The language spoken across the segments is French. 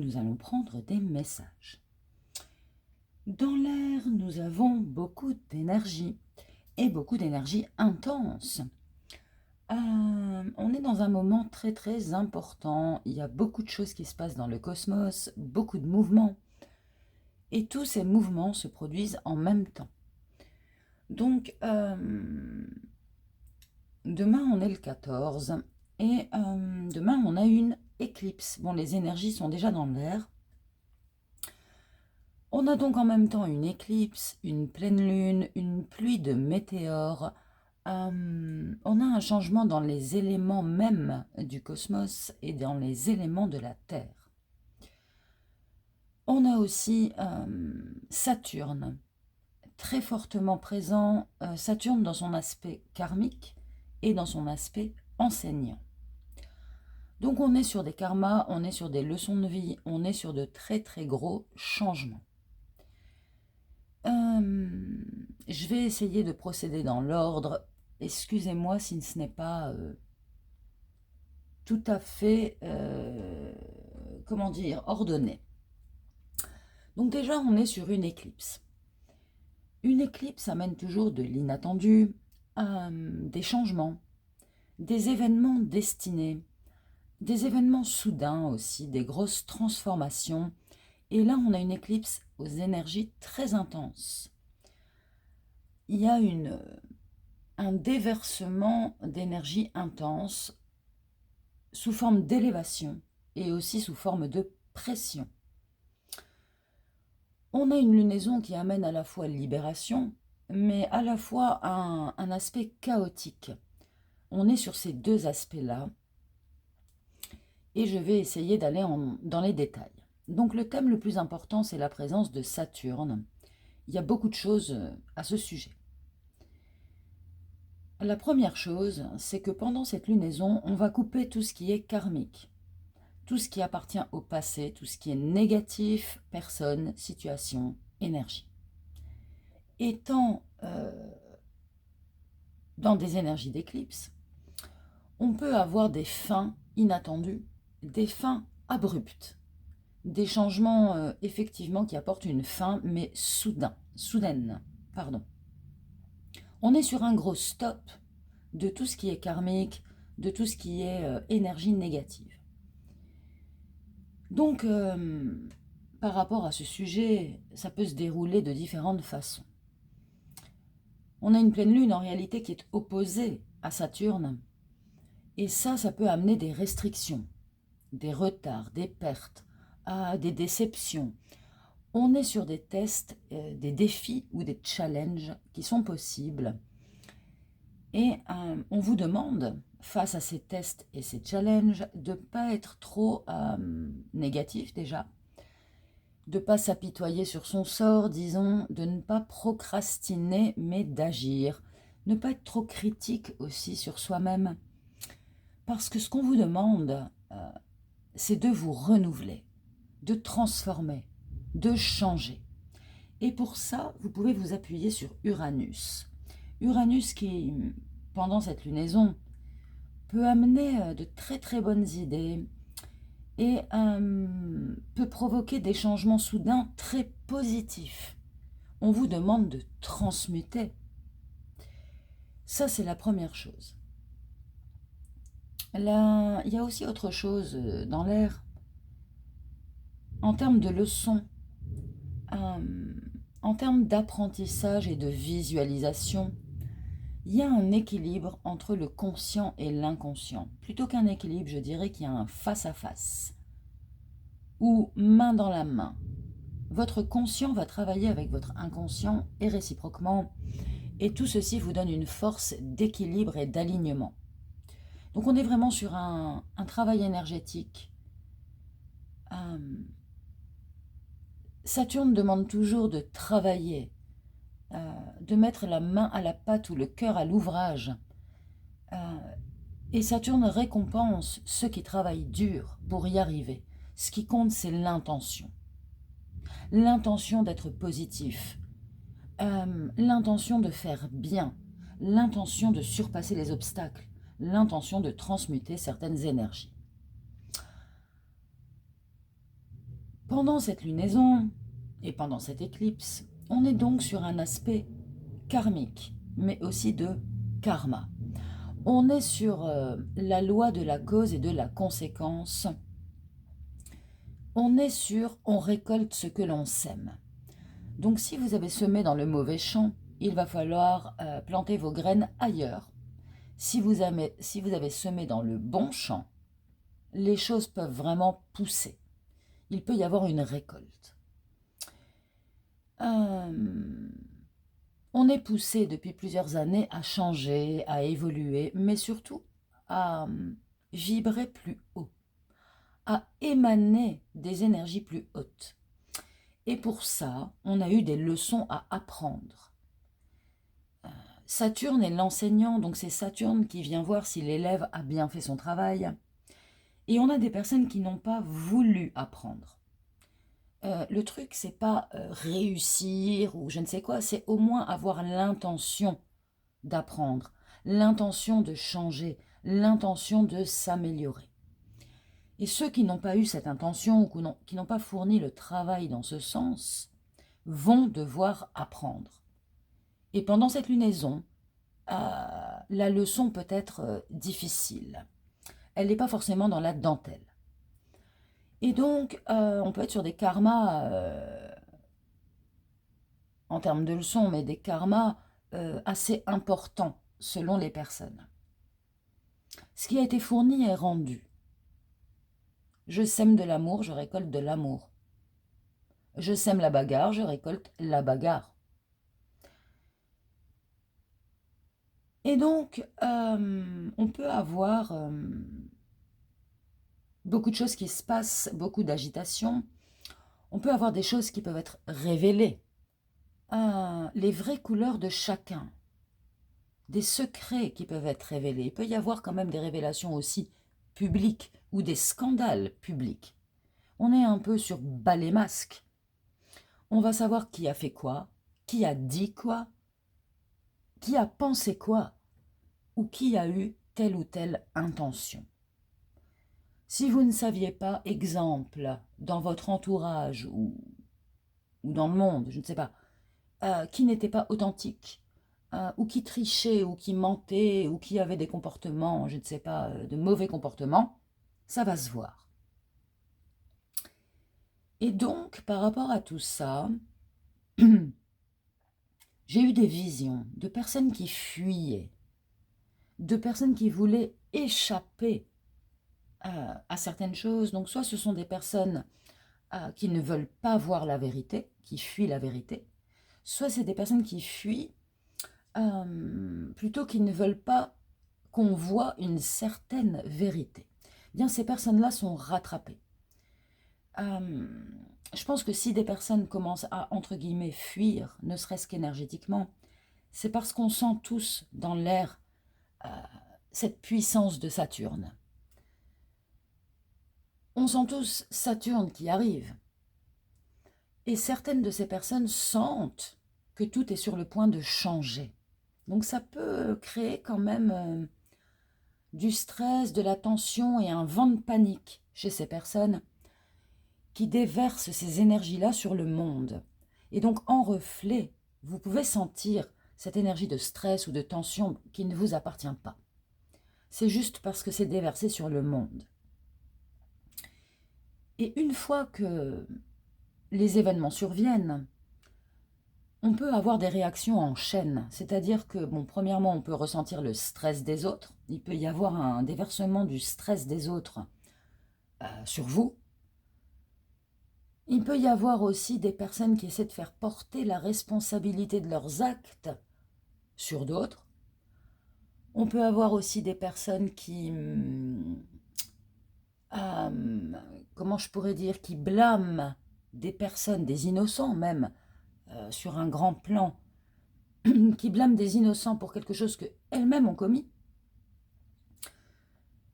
nous allons prendre des messages. Dans l'air, nous avons beaucoup d'énergie et beaucoup d'énergie intense. On est dans un moment très très important. Il y a beaucoup de choses qui se passent dans le cosmos, beaucoup de mouvements. Et tous ces mouvements se produisent en même temps. Donc, demain on est le 14 et demain on a une éclipse. Bon, les énergies sont déjà dans l'air. On a donc en même temps une éclipse, une pleine lune, une pluie de météores. On a un changement dans les éléments même du cosmos et dans les éléments de la Terre. On a aussi Saturne, très fortement présent. Saturne dans son aspect karmique et dans son aspect enseignant. Donc on est sur des karmas, on est sur des leçons de vie, on est sur de très très gros changements. Je vais essayer de procéder dans l'ordre. Excusez-moi si ce n'est pas tout à fait, comment dire, ordonné. Donc déjà, on est sur une éclipse. Une éclipse amène toujours de l'inattendu, des changements, des événements destinés, des événements soudains aussi, des grosses transformations. Et là, on a une éclipse aux énergies très intenses. Il y a un déversement d'énergie intense sous forme d'élévation et aussi sous forme de pression. On a une lunaison qui amène à la fois libération, mais à la fois un aspect chaotique. On est sur ces deux aspects-là, et je vais essayer d'aller dans les détails. Donc le thème le plus important, c'est la présence de Saturne. Il y a beaucoup de choses à ce sujet. La première chose, c'est que pendant cette lunaison, on va couper tout ce qui est karmique, tout ce qui appartient au passé, tout ce qui est négatif, personne, situation, énergie. Étant dans des énergies d'éclipse, on peut avoir des fins inattendues, des fins abruptes, des changements effectivement qui apportent une fin, mais soudaine. On est sur un gros stop de tout ce qui est karmique, de tout ce qui est énergie négative. Donc, par rapport à ce sujet, ça peut se dérouler de différentes façons. On a une pleine lune en réalité qui est opposée à Saturne, et ça peut amener des restrictions, des retards, des pertes, des déceptions. On est sur des tests, des défis ou des challenges qui sont possibles. Et on vous demande, face à ces tests et ces challenges, de ne pas être trop négatif déjà, de ne pas s'apitoyer sur son sort, disons, de ne pas procrastiner, mais d'agir. Ne pas être trop critique aussi sur soi-même. Parce que ce qu'on vous demande, c'est de vous renouveler, de transformer, de changer. Et pour ça, vous pouvez vous appuyer sur Uranus. Uranus qui, pendant cette lunaison, peut amener de très très bonnes idées et peut provoquer des changements soudains très positifs. On vous demande de transmuter. Ça, c'est la première chose. Là, il y a aussi autre chose dans l'air. En termes de leçons, en termes d'apprentissage et de visualisation, il y a un équilibre entre le conscient et l'inconscient. Plutôt qu'un équilibre, je dirais qu'il y a un face-à-face, ou main dans la main. Votre conscient va travailler avec votre inconscient et réciproquement, et tout ceci vous donne une force d'équilibre et d'alignement. Donc on est vraiment sur un travail énergétique. Saturne demande toujours de travailler, de mettre la main à la pâte ou le cœur à l'ouvrage. Et Saturne récompense ceux qui travaillent dur pour y arriver. Ce qui compte, c'est l'intention. L'intention d'être positif, l'intention de faire bien, l'intention de surpasser les obstacles, l'intention de transmuter certaines énergies. Pendant cette lunaison et pendant cette éclipse, on est donc sur un aspect karmique, mais aussi de karma. On est sur la loi de la cause et de la conséquence. On est sur on récolte ce que l'on sème. Donc si vous avez semé dans le mauvais champ, il va falloir planter vos graines ailleurs. Si vous avez semé dans le bon champ, les choses peuvent vraiment pousser. Il peut y avoir une récolte. On est poussé depuis plusieurs années à changer, à évoluer, mais surtout à vibrer plus haut, à émaner des énergies plus hautes. Et pour ça, on a eu des leçons à apprendre. Saturne est l'enseignant, donc c'est Saturne qui vient voir si l'élève a bien fait son travail. Et on a des personnes qui n'ont pas voulu apprendre. Le truc, c'est pas réussir ou je ne sais quoi, c'est au moins avoir l'intention d'apprendre, l'intention de changer, l'intention de s'améliorer. Et ceux qui n'ont pas eu cette intention ou qui n'ont pas fourni le travail dans ce sens vont devoir apprendre. Et pendant cette lunaison, la leçon peut être difficile. Elle n'est pas forcément dans la dentelle. Et donc, on peut être sur des karmas, en termes de leçons, mais des karmas assez importants selon les personnes. Ce qui a été fourni est rendu. Je sème de l'amour, je récolte de l'amour. Je sème la bagarre, je récolte la bagarre. Et donc, on peut avoir beaucoup de choses qui se passent, beaucoup d'agitation. On peut avoir des choses qui peuvent être révélées. Les vraies couleurs de chacun. Des secrets qui peuvent être révélés. Il peut y avoir quand même des révélations aussi publiques ou des scandales publics. On est un peu sur bas les masques. On va savoir qui a fait quoi, qui a dit quoi, qui a pensé quoi, ou qui a eu telle ou telle intention. Si vous ne saviez pas, exemple, dans votre entourage ou dans le monde, je ne sais pas, qui n'était pas authentique, ou qui trichait, ou qui mentait, ou qui avait des comportements, je ne sais pas, de mauvais comportements, ça va se voir. Et donc, par rapport à tout ça, j'ai eu des visions de personnes qui fuyaient, de personnes qui voulaient échapper à certaines choses. Donc, soit ce sont des personnes qui ne veulent pas voir la vérité, qui fuient la vérité, soit c'est des personnes qui fuient plutôt qu'ils ne veulent pas qu'on voit une certaine vérité. Bien, ces personnes-là sont rattrapées. Je pense que si des personnes commencent à, entre guillemets, fuir, ne serait-ce qu'énergétiquement, c'est parce qu'on sent tous dans l'air cette puissance de Saturne. On sent tous Saturne qui arrive. Et certaines de ces personnes sentent que tout est sur le point de changer. Donc ça peut créer quand même du stress, de la tension et un vent de panique chez ces personnes qui déversent ces énergies-là sur le monde. Et donc en reflet, vous pouvez sentir cette énergie de stress ou de tension qui ne vous appartient pas. C'est juste parce que c'est déversé sur le monde. Et une fois que les événements surviennent, on peut avoir des réactions en chaîne. C'est-à-dire que, bon, premièrement, on peut ressentir le stress des autres. Il peut y avoir un déversement du stress des autres sur vous. Il peut y avoir aussi des personnes qui essaient de faire porter la responsabilité de leurs actes sur d'autres. On peut avoir aussi des personnes qui, comment je pourrais dire, qui blâment des personnes, des innocents même, sur un grand plan, qui blâment des innocents pour quelque chose qu'elles-mêmes ont commis.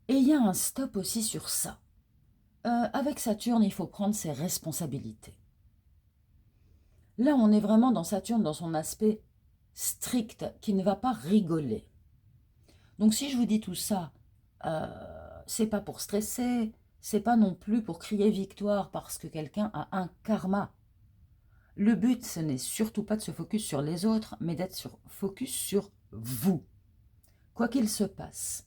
Et il y a un stop aussi sur ça. Avec Saturne, il faut prendre ses responsabilités. Là, on est vraiment dans Saturne, dans son aspect strict, qui ne va pas rigoler. Donc si je vous dis tout ça, c'est pas pour stresser, c'est pas non plus pour crier victoire parce que quelqu'un a un karma. Le but, ce n'est surtout pas de se focus sur les autres, mais d'être focus sur vous, quoi qu'il se passe.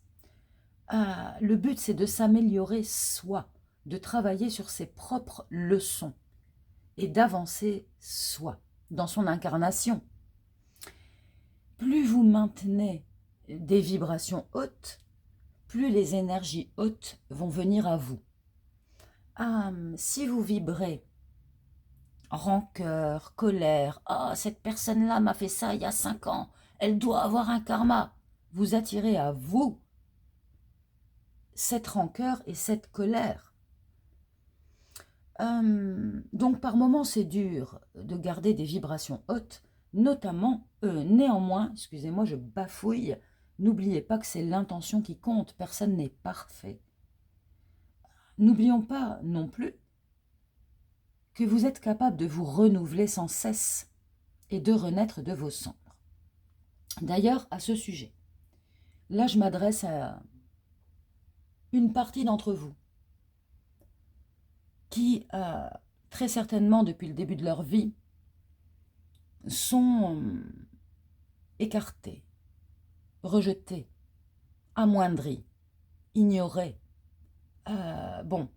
Le but, c'est de s'améliorer soi, de travailler sur ses propres leçons et d'avancer soi, dans son incarnation. Plus vous maintenez des vibrations hautes, plus les énergies hautes vont venir à vous. Si vous vibrez rancœur, colère, « Ah, cette personne-là m'a fait ça il y a 5 ans, elle doit avoir un karma », vous attirez à vous cette rancœur et cette colère. Donc par moments c'est dur de garder des vibrations hautes, notamment, néanmoins, excusez-moi je bafouille, n'oubliez pas que c'est l'intention qui compte, personne n'est parfait. N'oublions pas non plus que vous êtes capable de vous renouveler sans cesse et de renaître de vos cendres. D'ailleurs, à ce sujet, là je m'adresse à une partie d'entre vous qui, très certainement depuis le début de leur vie, sont écartés, rejetés, amoindris, ignorés. Bon,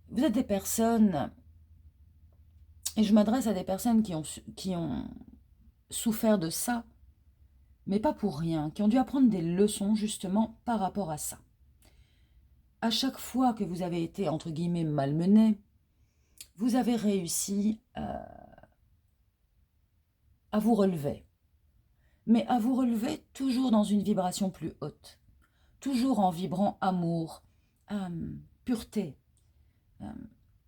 vous êtes des personnes, et je m'adresse à des personnes qui ont souffert de ça, mais pas pour rien, qui ont dû apprendre des leçons justement par rapport à ça. À chaque fois que vous avez été, entre guillemets, malmené, vous avez réussi à vous relever. Mais à vous relever toujours dans une vibration plus haute, toujours en vibrant amour, pureté,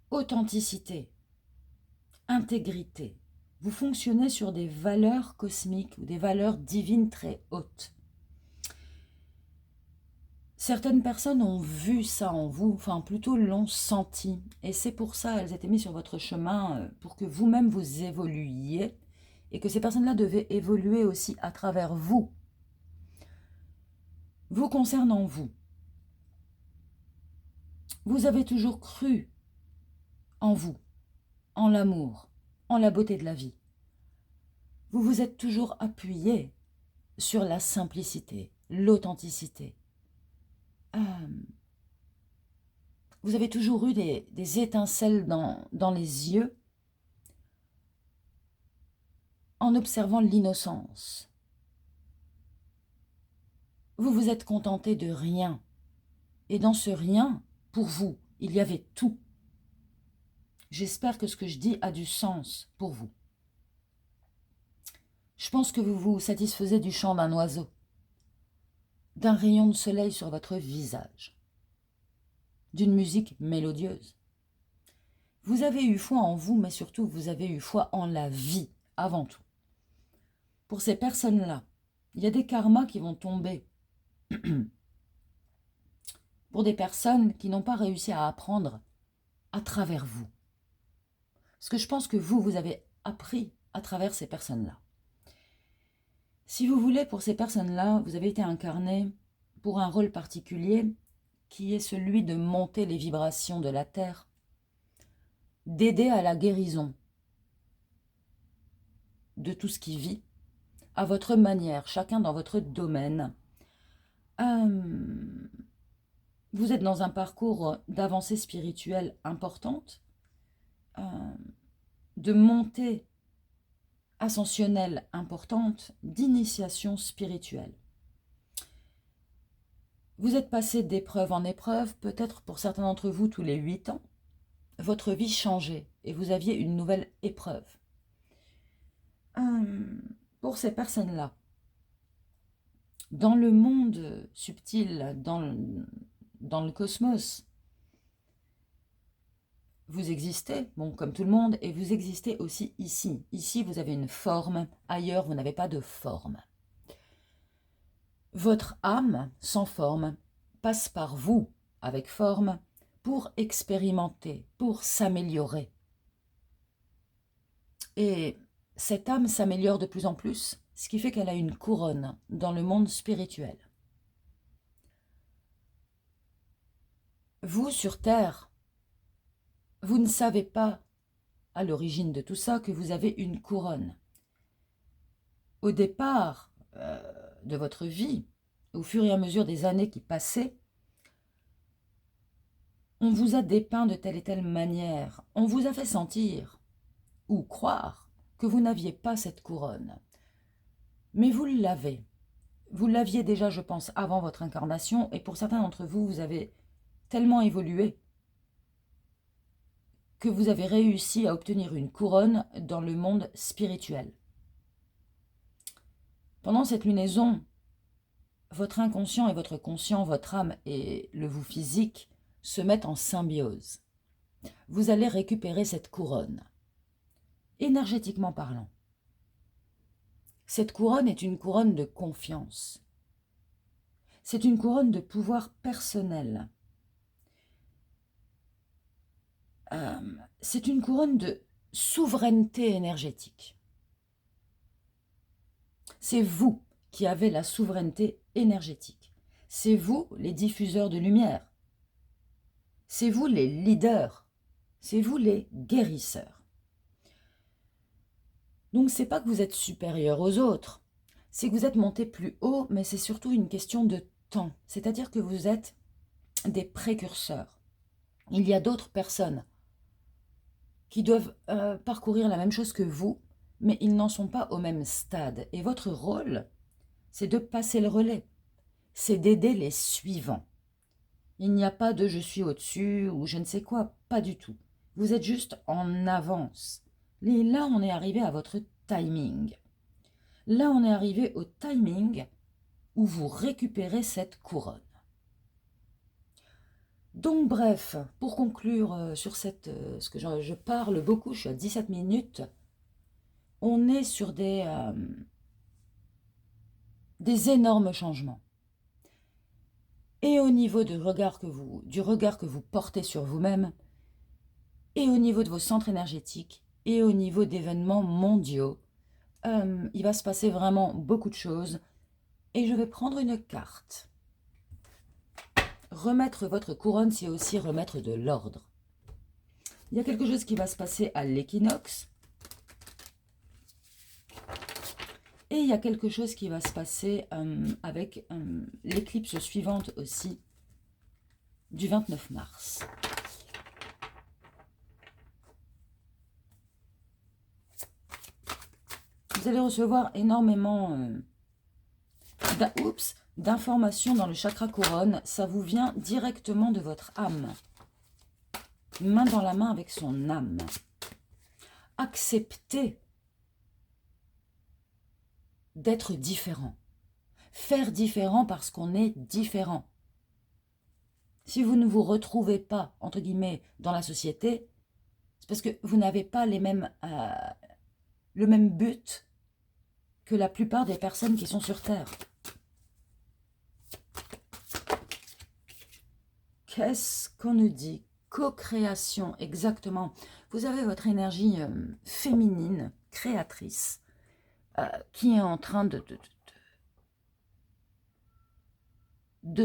authenticité, intégrité. Vous fonctionnez sur des valeurs cosmiques ou des valeurs divines très hautes. Certaines personnes ont vu ça en vous, enfin plutôt l'ont senti. Et c'est pour ça qu'elles étaient mises sur votre chemin pour que vous-même vous évoluiez et que ces personnes-là devaient évoluer aussi à travers vous. Vous concernant vous, vous avez toujours cru en vous, en l'amour, en la beauté de la vie. Vous vous êtes toujours appuyé sur la simplicité, l'authenticité. Vous avez toujours eu des étincelles dans les yeux en observant l'innocence. Vous vous êtes contenté de rien. Et dans ce rien, pour vous, il y avait tout. J'espère que ce que je dis a du sens pour vous. Je pense que vous vous satisfaisez du chant d'un oiseau, d'un rayon de soleil sur votre visage, d'une musique mélodieuse. Vous avez eu foi en vous, mais surtout vous avez eu foi en la vie, avant tout. Pour ces personnes-là, il y a des karmas qui vont tomber pour des personnes qui n'ont pas réussi à apprendre à travers vous. Parce que je pense que vous avez appris à travers ces personnes-là. Si vous voulez, pour ces personnes-là, vous avez été incarné pour un rôle particulier qui est celui de monter les vibrations de la Terre, d'aider à la guérison de tout ce qui vit, à votre manière, chacun dans votre domaine. Vous êtes dans un parcours d'avancée spirituelle importante, de montée ascensionnelle importante, d'initiation spirituelle. Vous êtes passé d'épreuve en épreuve, peut-être pour certains d'entre vous tous les 8 ans. Votre vie changeait et vous aviez une nouvelle épreuve. Pour ces personnes-là, dans le monde subtil, dans le cosmos, vous existez, bon, comme tout le monde, et vous existez aussi ici. Ici, vous avez une forme, ailleurs, vous n'avez pas de forme. Votre âme, sans forme, passe par vous, avec forme, pour expérimenter, pour s'améliorer. Et cette âme s'améliore de plus en plus, ce qui fait qu'elle a une couronne dans le monde spirituel. vous, sur Terre, vous ne savez pas, à l'origine de tout ça, que vous avez une couronne. Au départ de votre vie, au fur et à mesure des années qui passaient, on vous a dépeint de telle et telle manière, on vous a fait sentir ou croire que vous n'aviez pas cette couronne. Mais vous l'avez. Vous l'aviez déjà, je pense, avant votre incarnation, et pour certains d'entre vous, vous avez tellement évolué que vous avez réussi à obtenir une couronne dans le monde spirituel. Pendant cette lunaison, votre inconscient et votre conscient, votre âme et le vous physique se mettent en symbiose. Vous allez récupérer cette couronne, énergétiquement parlant. Cette couronne est une couronne de confiance. C'est une couronne de pouvoir personnel. C'est une couronne de souveraineté énergétique. C'est vous qui avez la souveraineté énergétique. C'est vous les diffuseurs de lumière. C'est vous les leaders. C'est vous les guérisseurs. Donc c'est pas que vous êtes supérieur aux autres, c'est que vous êtes monté plus haut, mais c'est surtout une question de temps. C'est-à-dire que vous êtes des précurseurs. Il y a d'autres personnes qui doivent parcourir la même chose que vous, mais ils n'en sont pas au même stade. Et votre rôle, c'est de passer le relais, c'est d'aider les suivants. Il n'y a pas de « je suis au-dessus » ou je ne sais quoi, pas du tout. Vous êtes juste en avance. Et là, on est arrivé à votre timing. Là, on est arrivé au timing où vous récupérez cette couronne. Donc bref, pour conclure sur ce que je parle beaucoup, je suis à 17 minutes, on est sur des énormes changements. Et au niveau du regard que vous portez sur vous-même, et au niveau de vos centres énergétiques, et au niveau d'événements mondiaux, il va se passer vraiment beaucoup de choses. Et je vais prendre une carte. Remettre votre couronne, c'est aussi remettre de l'ordre. Il y a quelque chose qui va se passer à l'équinoxe. Et il y a quelque chose qui va se passer avec l'éclipse suivante aussi, du 29 mars. Vous allez recevoir énormément d'informations dans le chakra couronne. Ça vous vient directement de votre âme. Main dans la main avec son âme. Acceptez d'être différent. Faire différent parce qu'on est différent. Si vous ne vous retrouvez pas, entre guillemets, dans la société, c'est parce que vous n'avez pas le même but que la plupart des personnes qui sont sur Terre. Qu'est-ce qu'on nous dit? Co-création, exactement. Vous avez votre énergie féminine, créatrice, qui est en train de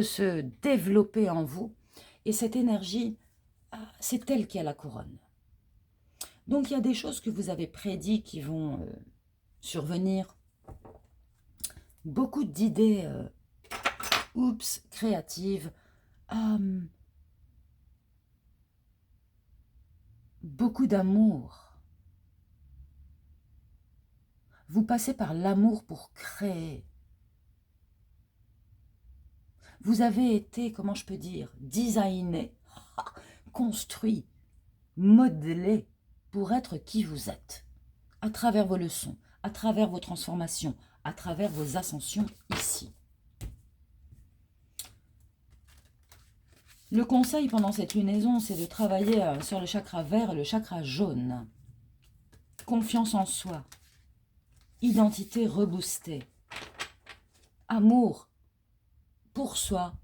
se développer en vous. Et cette énergie, c'est elle qui a la couronne. Donc il y a des choses que vous avez prédit qui vont survenir. Beaucoup d'idées, créatives. Beaucoup d'amour. Vous passez par l'amour pour créer. Vous avez été, comment je peux dire, designé, construit, modelé pour être qui vous êtes. À travers vos leçons, à travers vos transformations, à travers vos ascensions ici. Le conseil pendant cette lunaison, c'est de travailler sur le chakra vert et le chakra jaune. Confiance en soi. Identité reboostée. Amour pour soi,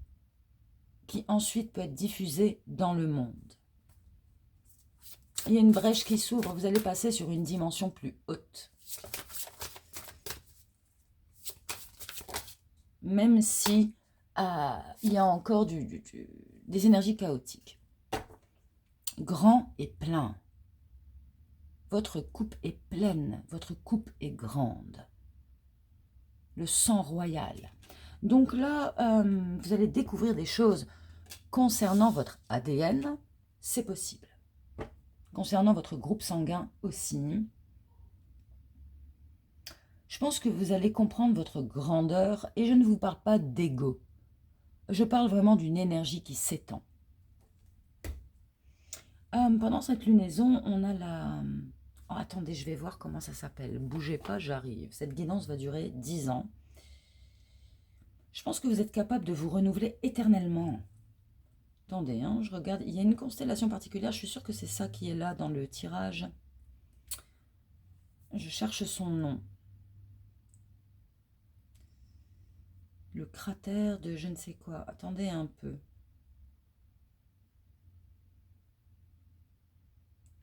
qui ensuite peut être diffusé dans le monde. Il y a une brèche qui s'ouvre, vous allez passer sur une dimension plus haute. Même si il y a encore des énergies chaotiques. Grand et plein. Votre coupe est pleine, votre coupe est grande. Le sang royal. Donc là, vous allez découvrir des choses concernant votre ADN, c'est possible. Concernant votre groupe sanguin aussi. Je pense que vous allez comprendre votre grandeur et je ne vous parle pas d'ego. Je parle vraiment d'une énergie qui s'étend. Pendant cette lunaison, on a la... Oh, attendez, je vais voir comment ça s'appelle. Bougez pas, j'arrive. Cette guidance va durer 10 ans. Je pense que vous êtes capable de vous renouveler éternellement. Attendez, hein, je regarde. Il y a une constellation particulière. Je suis sûre que c'est ça qui est là dans le tirage. Je cherche son nom. Le cratère de je ne sais quoi. Attendez un peu.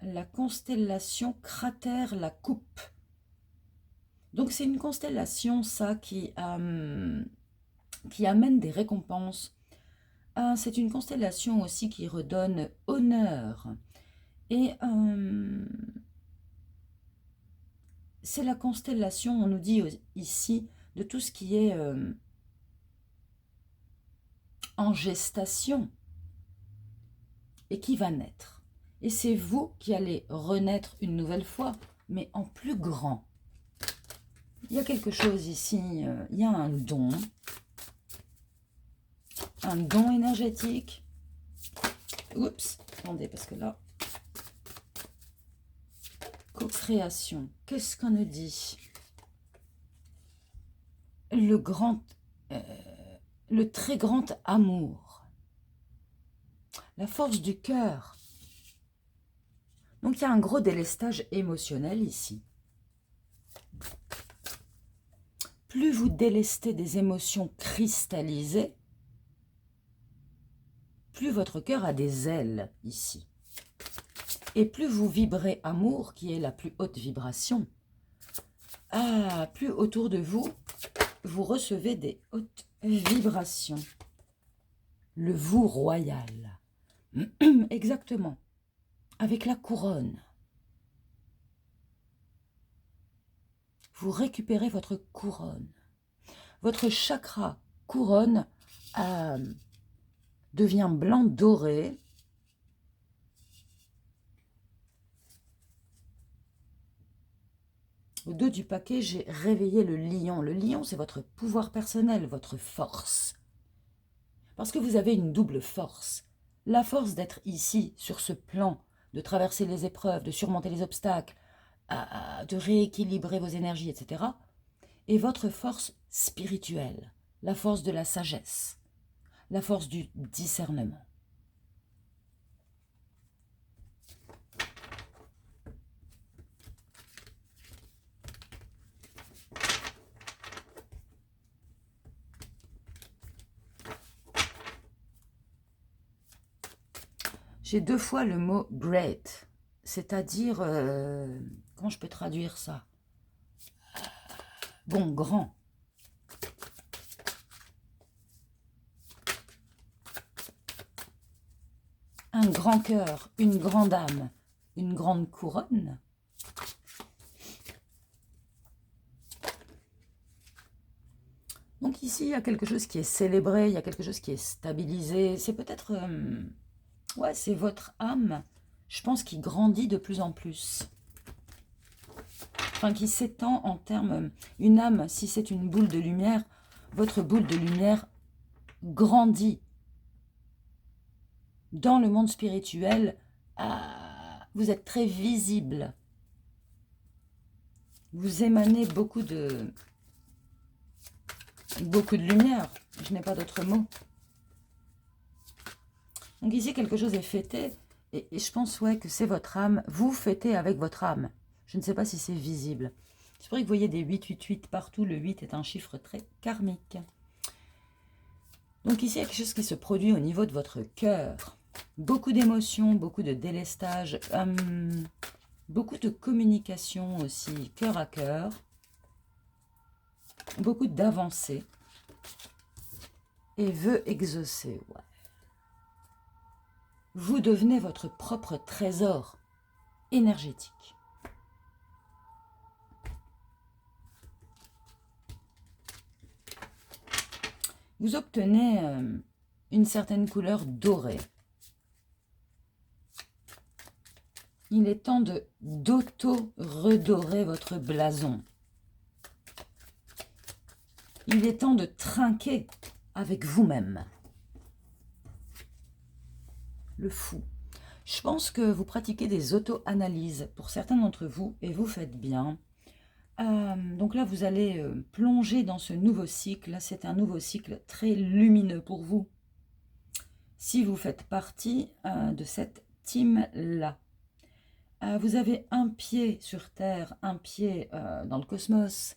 La constellation cratère la coupe. Donc c'est une constellation, ça, qui amène des récompenses. C'est une constellation aussi qui redonne honneur. Et c'est la constellation, on nous dit ici, de tout ce qui est en gestation et qui va naître. Et c'est vous qui allez renaître une nouvelle fois, mais en plus grand. Il y a quelque chose ici, il y a un don énergétique. Oups, attendez, parce que là, co-création, qu'est-ce qu'on nous dit? Le très grand amour, la force du cœur. Donc il y a un gros délestage émotionnel ici. Plus vous délestez des émotions cristallisées, plus votre cœur a des ailes ici. Et plus vous vibrez amour, qui est la plus haute vibration, plus autour de vous, vous recevez des hautes vibrations. Le vous royal. Exactement. Avec la couronne. Vous récupérez votre couronne. Votre chakra couronne devient blanc doré. Au dos du paquet, j'ai réveillé le lion. Le lion, c'est votre pouvoir personnel, votre force. Parce que vous avez une double force. La force d'être ici, sur ce plan, de traverser les épreuves, de surmonter les obstacles, de rééquilibrer vos énergies, etc. Et votre force spirituelle, la force de la sagesse, la force du discernement. J'ai 2 fois le mot great, c'est-à-dire, comment je peux traduire ça? Bon, grand. Un grand cœur, une grande âme, une grande couronne. Donc ici, il y a quelque chose qui est célébré, il y a quelque chose qui est stabilisé. C'est peut-être... ouais, c'est votre âme, je pense, qui grandit de plus en plus. Enfin, qui s'étend en termes... Une âme, si c'est une boule de lumière, votre boule de lumière grandit. Dans le monde spirituel, vous êtes très visible. Vous émanez beaucoup de lumière. Je n'ai pas d'autre mot. Donc ici, quelque chose est fêté. Et je pense, ouais, que c'est votre âme. Vous fêtez avec votre âme. Je ne sais pas si c'est visible. C'est vrai que vous voyez des 888 partout. Le 8 est un chiffre très karmique. Donc ici, il y a quelque chose qui se produit au niveau de votre cœur. Beaucoup d'émotions, beaucoup de délestage, beaucoup de communication aussi, cœur à cœur. Beaucoup d'avancées. Et vœux exaucés, ouais. Vous devenez votre propre trésor énergétique. Vous obtenez une certaine couleur dorée. Il est temps d'auto-redorer votre blason. Il est temps de trinquer avec vous-même. Le fou. Je pense que vous pratiquez des auto-analyses pour certains d'entre vous et vous faites bien. Donc là, vous allez plonger dans ce nouveau cycle. C'est un nouveau cycle très lumineux pour vous. Si vous faites partie de cette team-là. Vous avez un pied sur Terre, un pied dans le cosmos.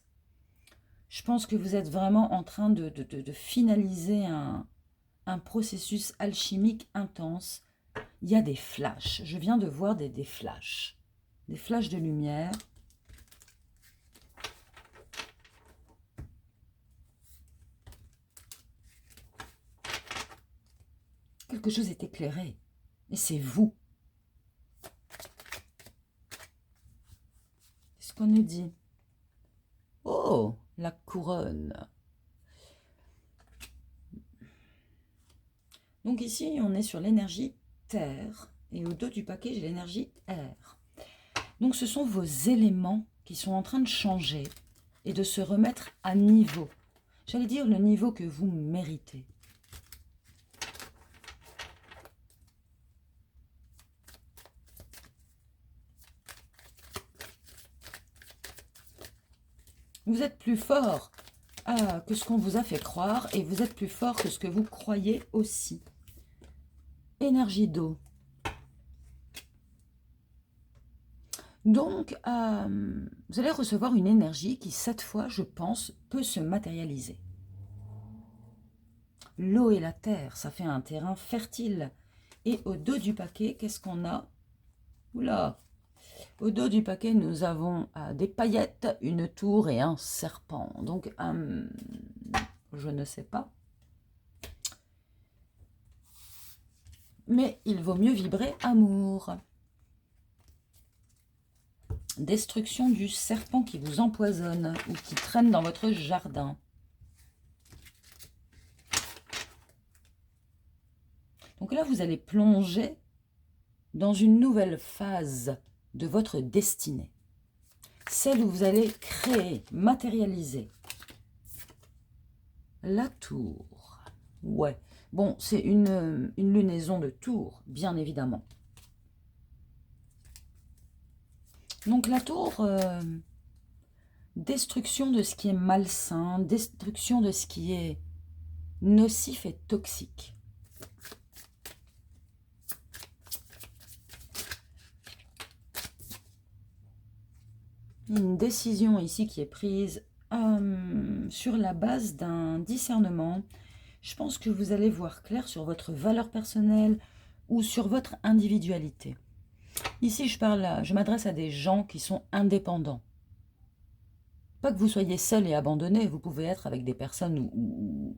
Je pense que vous êtes vraiment en train de finaliser un processus alchimique intense. Il y a des flashs. Je viens de voir des flashs. Des flashs de lumière. Quelque chose est éclairé. Et c'est vous. C'est ce qu'on nous dit. Oh, la couronne. Donc ici, on est sur l'énergie Terre. Et au dos du paquet, j'ai l'énergie Air. Donc ce sont vos éléments qui sont en train de changer et de se remettre à niveau. J'allais dire le niveau que vous méritez. Vous êtes plus fort que ce qu'on vous a fait croire et vous êtes plus fort que ce que vous croyez aussi. Énergie d'eau. Donc, vous allez recevoir une énergie qui, cette fois, je pense, peut se matérialiser. L'eau et la terre, ça fait un terrain fertile. Et au dos du paquet, qu'est-ce qu'on a? Oula! Au dos du paquet, nous avons des paillettes, une tour et un serpent. Donc, je ne sais pas. Mais il vaut mieux vibrer amour. Destruction du serpent qui vous empoisonne ou qui traîne dans votre jardin. Donc là, vous allez plonger dans une nouvelle phase de votre destinée. Celle où vous allez créer, matérialiser. La tour. Ouais. Bon, c'est une lunaison de tour, bien évidemment. Donc la tour, destruction de ce qui est malsain, destruction de ce qui est nocif et toxique. Une décision ici qui est prise sur la base d'un discernement. Je pense que vous allez voir clair sur votre valeur personnelle ou sur votre individualité. Ici, je m'adresse à des gens qui sont indépendants. Pas que vous soyez seul et abandonné, vous pouvez être avec des personnes où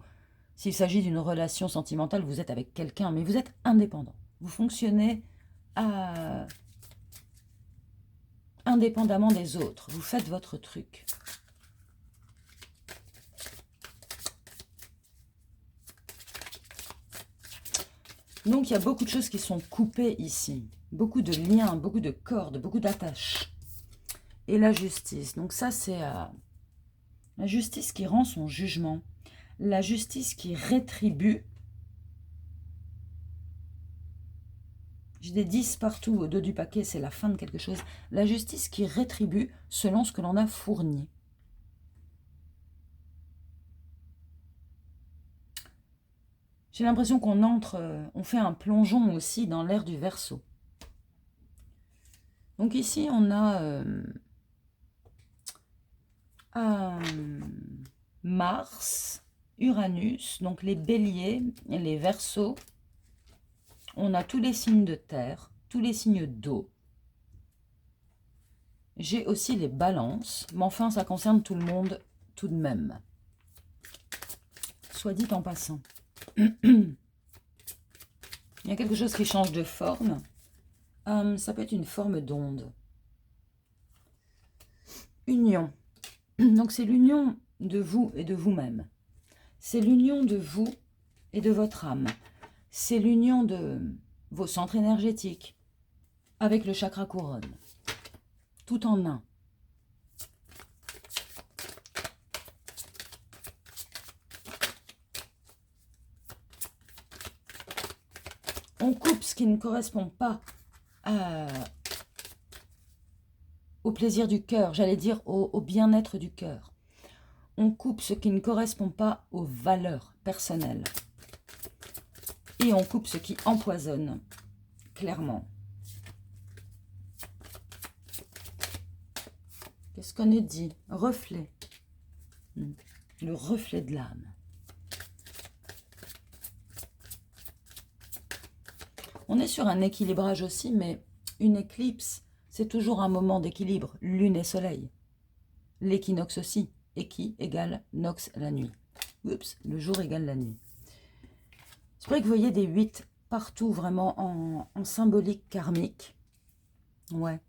s'il s'agit d'une relation sentimentale, vous êtes avec quelqu'un, mais vous êtes indépendant. Vous fonctionnez indépendamment des autres. Vous faites votre truc. Donc, il y a beaucoup de choses qui sont coupées ici. Beaucoup de liens, beaucoup de cordes, beaucoup d'attaches. Et la justice. Donc ça, c'est la justice qui rend son jugement. La justice qui rétribue. J'ai des 10 partout au dos du paquet, c'est la fin de quelque chose. La justice qui rétribue selon ce que l'on a fourni. J'ai l'impression qu'on on fait un plongeon aussi dans l'ère du Verseau. Donc ici, on a Mars, Uranus, donc les béliers, les Verseaux. On a tous les signes de terre, tous les signes d'eau. J'ai aussi les balances, mais enfin, ça concerne tout le monde tout de même. Soit dit en passant. Il y a quelque chose qui change de forme. Ça peut être une forme d'onde. Union. Donc c'est l'union de vous et de vous-même. C'est l'union de vous et de votre âme. C'est l'union de vos centres énergétiques avec le chakra couronne. Tout en un. On coupe ce qui ne correspond pas au plaisir du cœur, j'allais dire au bien-être du cœur. On coupe ce qui ne correspond pas aux valeurs personnelles. Et on coupe ce qui empoisonne, clairement. Qu'est-ce qu'on est dit? Reflet. Le reflet de l'âme. On est sur un équilibrage aussi, mais une éclipse, c'est toujours un moment d'équilibre. Lune et soleil. L'équinoxe aussi. Équi égale nox la nuit. Oups, le jour égale la nuit. C'est vrai que vous voyez des 8 partout, vraiment en symbolique karmique. Ouais.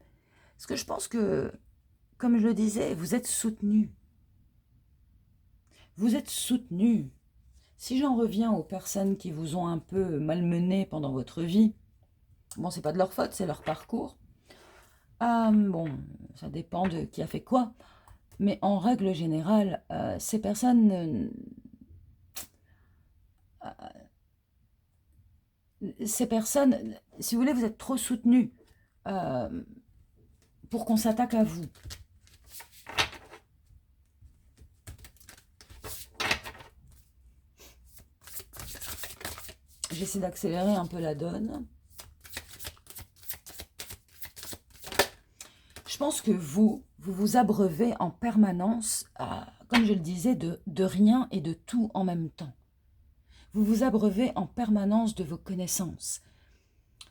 Parce que je pense que, comme je le disais, vous êtes soutenus. Vous êtes soutenus. Si j'en reviens aux personnes qui vous ont un peu malmené pendant votre vie, bon, c'est pas de leur faute, c'est leur parcours. Bon, ça dépend de qui a fait quoi. Mais en règle générale, ces personnes... si vous voulez, vous êtes trop soutenus pour qu'on s'attaque à vous. J'essaie d'accélérer un peu la donne. Je pense que vous vous abreuvez en permanence, comme je le disais, de rien et de tout en même temps. Vous vous abreuvez en permanence de vos connaissances,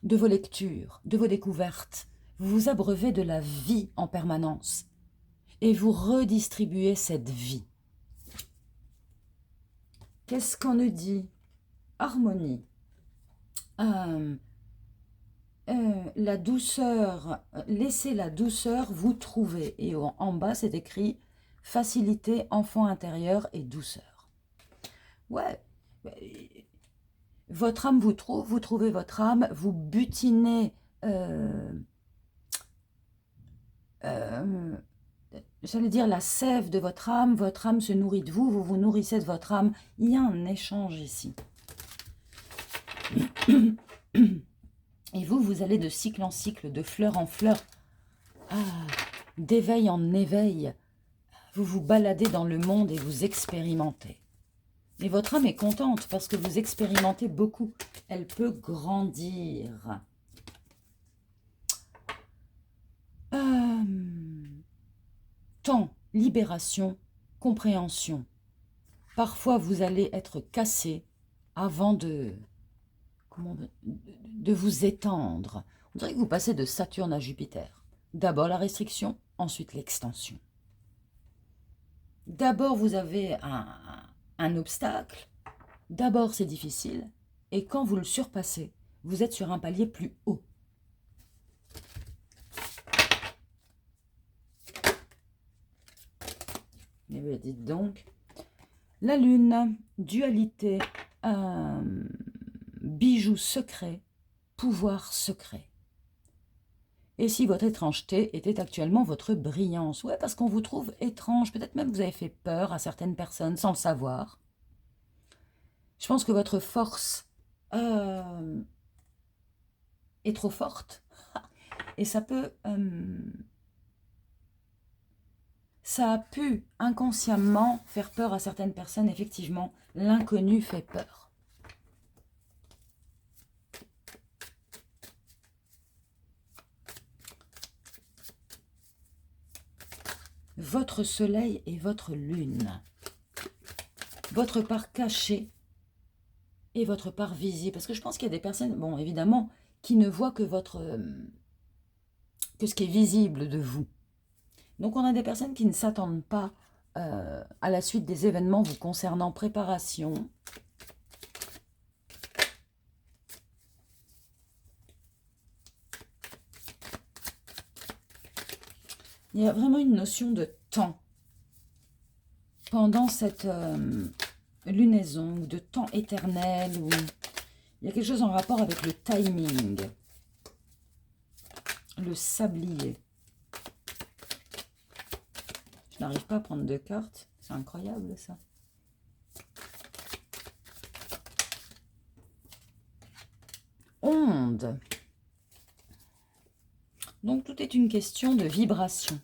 de vos lectures, de vos découvertes. Vous vous abreuvez de la vie en permanence. Et vous redistribuez cette vie. Qu'est-ce qu'on nous dit? Harmonie. La douceur, laissez la douceur vous trouver. Et en bas, c'est écrit facilité, enfant intérieur et douceur. Ouais, votre âme vous trouve, vous trouvez votre âme, vous butinez, j'allais dire la sève de votre âme se nourrit de vous, vous vous nourrissez de votre âme. Il y a un échange ici. Et vous allez de cycle en cycle, de fleur en fleur, d'éveil en éveil. Vous vous baladez dans le monde et vous expérimentez. Et votre âme est contente parce que vous expérimentez beaucoup. Elle peut grandir. Temps, libération, compréhension. Parfois, vous allez être cassé avant de vous étendre. On dirait que vous passez de Saturne à Jupiter. D'abord la restriction, ensuite l'extension. D'abord, vous avez un obstacle. D'abord, c'est difficile. Et quand vous le surpassez, vous êtes sur un palier plus haut. Eh bien, dites donc. La lune, dualité, bijou secret, pouvoir secret. Et si votre étrangeté était actuellement votre brillance? Ouais, parce qu'on vous trouve étrange. Peut-être même que vous avez fait peur à certaines personnes sans le savoir. Je pense que votre force est trop forte. Et ça peut... ça a pu inconsciemment faire peur à certaines personnes. Effectivement, l'inconnu fait peur. Votre soleil et votre lune. Votre part cachée et votre part visible. Parce que je pense qu'il y a des personnes, bon, évidemment, qui ne voient que ce qui est visible de vous. Donc, on a des personnes qui ne s'attendent pas à la suite des événements vous concernant. Préparation. Il y a vraiment une notion de temps pendant cette lunaison, ou de temps éternel, ou il y a quelque chose en rapport avec le timing, le sablier. Je n'arrive pas à prendre de cartes, c'est incroyable ça. Onde. Donc tout est une question de vibration.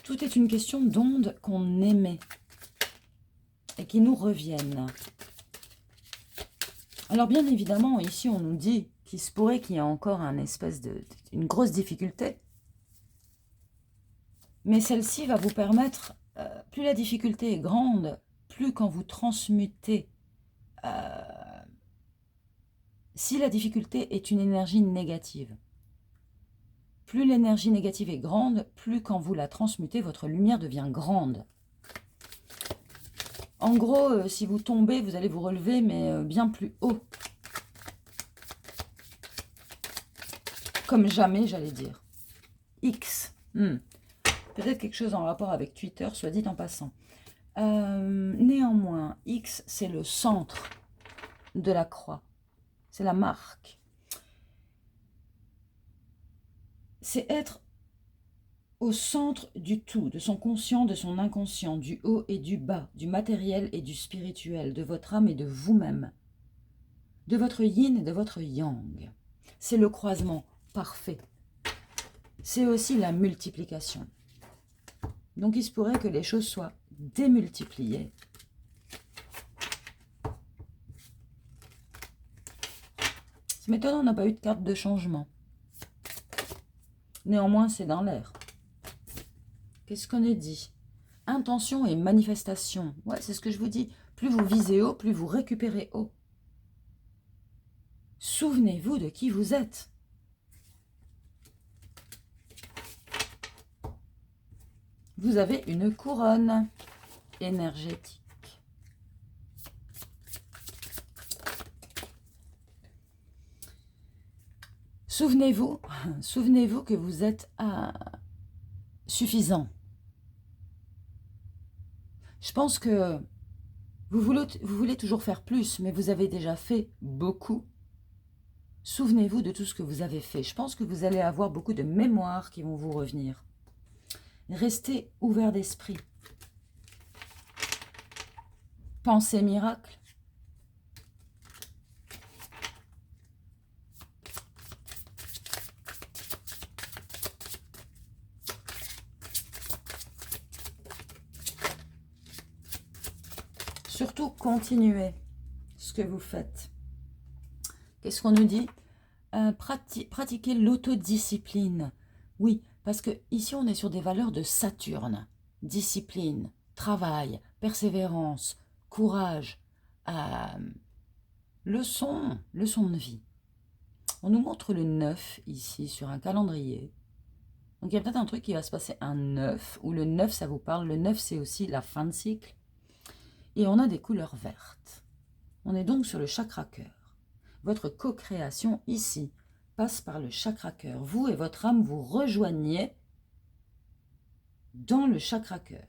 Tout est une question d'ondes qu'on émet et qui nous reviennent. Alors bien évidemment, ici on nous dit qu'il se pourrait qu'il y ait encore une grosse difficulté. Mais celle-ci va vous permettre, plus la difficulté est grande, plus quand vous transmutez, si la difficulté est une énergie négative, plus l'énergie négative est grande, plus quand vous la transmutez, votre lumière devient grande. En gros, si vous tombez, vous allez vous relever, mais bien plus haut. Comme jamais, j'allais dire. X. Peut-être quelque chose en rapport avec Twitter, soit dit en passant. Néanmoins, X, c'est le centre de la croix. C'est la marque. C'est être au centre du tout, de son conscient, de son inconscient, du haut et du bas, du matériel et du spirituel, de votre âme et de vous-même, de votre yin et de votre yang. C'est le croisement parfait. C'est aussi la multiplication. Donc il se pourrait que les choses soient démultipliées. C'est m'étonnant, on n'a pas eu de carte de changement. Néanmoins, c'est dans l'air. Qu'est-ce qu'on est dit? Intention et manifestation. Ouais, c'est ce que je vous dis. Plus vous visez haut, plus vous récupérez haut. Souvenez-vous de qui vous êtes. Vous avez une couronne énergétique. Souvenez-vous que vous êtes suffisant. Je pense que vous voulez toujours faire plus, mais vous avez déjà fait beaucoup. Souvenez-vous de tout ce que vous avez fait. Je pense que vous allez avoir beaucoup de mémoires qui vont vous revenir. Restez ouvert d'esprit. Pensez miracle. Surtout, continuez ce que vous faites. Qu'est-ce qu'on nous dit? Pratiquer l'autodiscipline. Oui, parce que ici on est sur des valeurs de Saturne. Discipline, travail, persévérance, courage, leçon de vie. On nous montre le 9 ici sur un calendrier. Donc il y a peut-être un truc qui va se passer un 9, ou le 9 ça vous parle. Le 9 c'est aussi la fin de cycle. Et on a des couleurs vertes. On est donc sur le chakra cœur. Votre co-création ici passe par le chakra cœur. Vous et votre âme vous rejoignez dans le chakra cœur.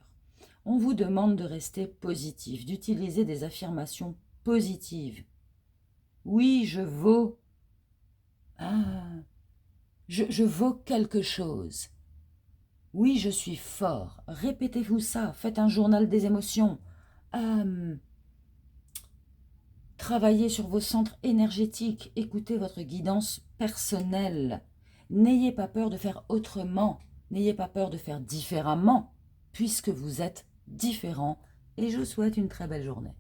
On vous demande de rester positif, d'utiliser des affirmations positives. Oui, je vaux. Je vaux quelque chose. Oui, je suis fort. Répétez-vous ça. Faites un journal des émotions. Travaillez sur vos centres énergétiques. Écoutez votre guidance personnelle. N'ayez pas peur de faire autrement. N'ayez pas peur de faire différemment, puisque vous êtes différent. Et je vous souhaite une très belle journée.